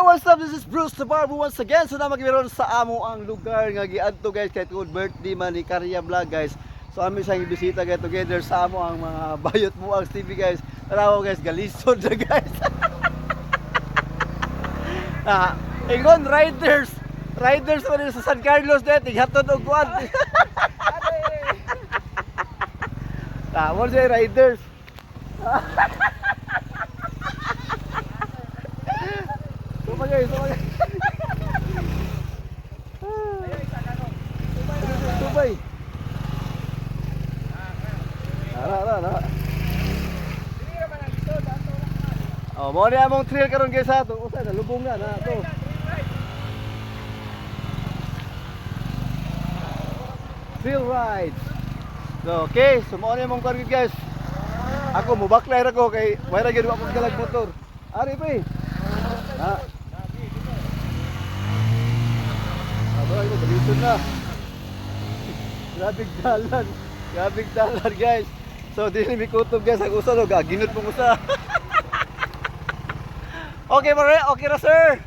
what's up? This is Bruce the Barber once again. So na magbiron sa amo ang lugar nga giadto guys kay tungod birthday man ni Karya Vlog guys. So amin siyang ibisita get together sa amo ang mga bayot mo ang TV guys. Taraw guys, galisod na guys. Ingon riders. Riders pa rin sa San Carlos dito, hatod og kuan. Mo say riders. Sumagay. Subay. Ara. Oh, mo ni among trail karon guys ha. Usa na lubungan ha to. Trail ride. So, okay, sumo ni among kargid guys. Ako mo backline ako kay may ra gyud ako galag motor. Ari pa eh. Ha. Aba, ito baliton na. Grabing dalan guys. So, dili mi kutob guys ang usa no, gaginot mo usa. Okay, pare, okay ra sir.